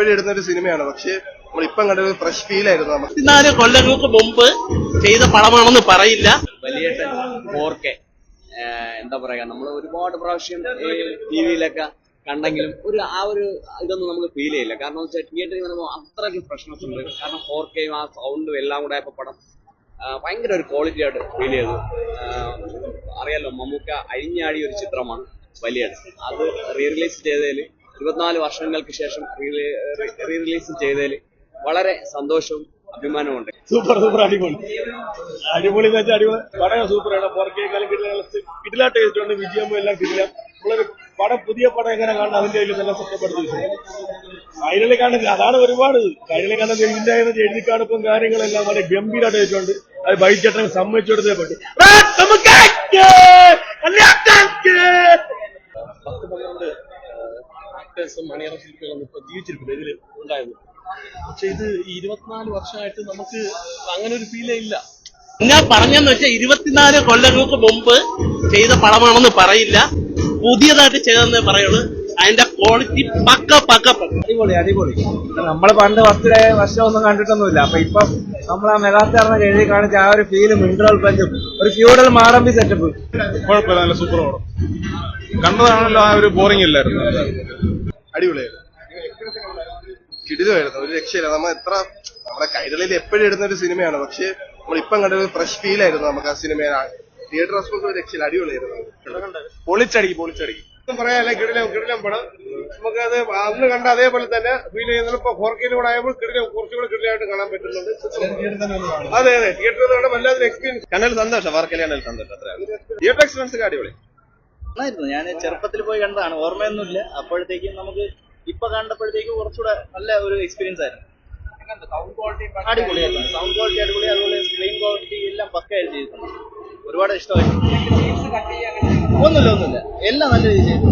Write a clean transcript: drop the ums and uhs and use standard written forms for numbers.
എപ്പോഴും ഇടുന്ന ഒരു സിനിമയാണ്. പക്ഷെ നമ്മളിപ്പം കണ്ട ഒരു ഫ്രഷ് ഫീൽ ആയിരുന്നു നമുക്ക്. 14 കൊല്ലങ്ങൾക്ക് മുമ്പ് ചെയ്ത പടമാണെന്ന് പറയില്ല. വലിയ 4K എന്താ പറയാ, നമ്മൾ ഒരുപാട് പ്രാവശ്യം ടിവിയിലൊക്കെ കണ്ടെങ്കിലും ആ ഒരു ഇതൊന്നും നമുക്ക് ഫീൽ ചെയ്യില്ല. കാരണം വെച്ചാൽ തിയേറ്ററിൽ വരുമ്പോൾ അത്രയ്ക്ക് ഫ്രഷ്നെസ് ഉണ്ട്. കാരണം 4K ആ സൗണ്ടും എല്ലാം കൂടെ ആയപ്പോൾ പടം ഭയങ്കര ഒരു ക്വാളിറ്റി ആയിട്ട് ഫീൽ ചെയ്തു. അറിയാലോ, മമ്മൂക്ക അഴിഞ്ഞാടിയ ഒരു ചിത്രമാണ് വലിയ. അത് റീ റിലീസ് ചെയ്തതിൽ 24 വർഷങ്ങൾക്ക് ശേഷം റീ റിലീസ് ചെയ്തതിൽ വളരെ സന്തോഷവും അഭിമാനമുണ്ട്. സൂപ്പർ അടിപൊളി എന്ന് വെച്ചാൽ അടിപൊളി പടം സൂപ്പറാണ്. 4K കിട്ടില്ല ടേസ്റ്റ് ഉണ്ട്, വിജയം എല്ലാം കിട്ടില്ല. നമ്മളൊരു പടം പുതിയ പടം എങ്ങനെ കാണണം അതിന്റെ അതിൽ തന്നെ സത്യപ്പെടുത്തി കൈരളി കാണുന്നത് അതാണ് ഒരുപാട്. കൈരളി കാണുന്നത് ഇതിന്റെ എഴുതി കാണുമ്പം കാര്യങ്ങളെല്ലാം വളരെ ഗംഭീരമായിട്ട് വെച്ചുകൊണ്ട് അത് ബൈച്ചേട്ടൻ സമ്മതിച്ചു കൊടുത്തേ പറ്റും. 10-12 ആക്ടേഴ്സും മണിയറ ശില്പികളൊന്നും ഇപ്പൊ ജീവിച്ചിരിക്കില്ല ഇതിൽ ഉണ്ടായിരുന്നു. പക്ഷെ ഇത് 24 വർഷമായിട്ട് നമുക്ക് അങ്ങനെ ഒരു ഫീലേ ഇല്ല. ഞാൻ പറഞ്ഞെന്ന് വെച്ചാൽ 24 കൊല്ലങ്ങൾക്ക് മുമ്പ് ചെയ്ത പടമാണെന്ന് പറയില്ല. പുതിയതായിട്ട് ചെയ്തതെന്നേ പറയുള്ളൂ. അതിന്റെ ക്വാളിറ്റി പക്ക. അടിപൊളി. നമ്മള് പണ്ട് 10 വർഷമൊന്നും കണ്ടിട്ടൊന്നുമില്ല. അപ്പൊ ഇപ്പം നമ്മൾ ആ മെഗാസ്റ്റാറിനെ എഴുതി കാണിച്ച ആ ഒരു ഫീലും ഇന്റർവൽ പഞ്ചും ഒരു ഫ്യൂഡൽ മാറമ്പി സെറ്റപ്പ് കുഴപ്പമില്ല, നല്ല സൂപ്പർ പടം. കണ്ടതാണല്ലോ, ആ ഒരു ബോറിംഗ് ഇല്ലായിരുന്നു. അടിപൊളിയായിരുന്നു, കിടിലമായിരുന്നു, ഒരു രക്ഷയില്ല. നമ്മുടെ കൈരളിയിൽ എപ്പോഴും ഇടുന്ന ഒരു സിനിമയാണ്. പക്ഷെ നമ്മളിപ്പം കണ്ട ഒരു ഫ്രഷ് ഫീൽ ആയിരുന്നു നമുക്ക് ആ സിനിമ. തിയേറ്റർ റെസ്പോൺസ് ഒരു രക്ഷയില്ല, അടിപൊളിയായിരുന്നു. പൊളിച്ചടിക്കും പറയാല്ലേ. കിടിലം പടം. നമുക്കത് അന്ന് കണ്ട അതേപോലെ തന്നെ ഫീൽ ചെയ്യുന്നത്. ഇപ്പൊ 4K ആയപ്പോൾ കുറച്ചുകൂടെ കിടിലായിട്ട് കാണാൻ പറ്റുന്നുണ്ട്. അതെ, തിയേറ്ററിൽ കാണാൻ വല്ലാതെ എക്സ്പീരിയൻസ്. കണ്ടതിൽ സന്തോഷം, വർക്കല കണ്ടതിൽ സന്തോഷം. തിയേറ്റർ എക്സ്പീരിയൻസ് അടിപൊളി. ഞാൻ ചെറുപ്പത്തിൽ പോയി കണ്ടതാണ്, ഓർമ്മയൊന്നുമില്ല. അപ്പോഴത്തേക്കും നമുക്ക് ഇപ്പൊ കണ്ടപ്പോഴത്തേക്കും കുറച്ചുകൂടെ നല്ല ഒരു എക്സ്പീരിയൻസ് ആയിരുന്നു. അടിപൊളിയായിരുന്നു, സൗണ്ട് ക്വാളിറ്റി അടിപൊളി, അതുപോലെ സ്ക്രീൻ ക്വാളിറ്റി എല്ലാം പക്കയായിട്ട് ചെയ്തിട്ടുണ്ട്. ഒരുപാട് ഇഷ്ടമായി. ഒന്നുമില്ല, എല്ലാം നല്ല രീതിയിൽ ചെയ്തു.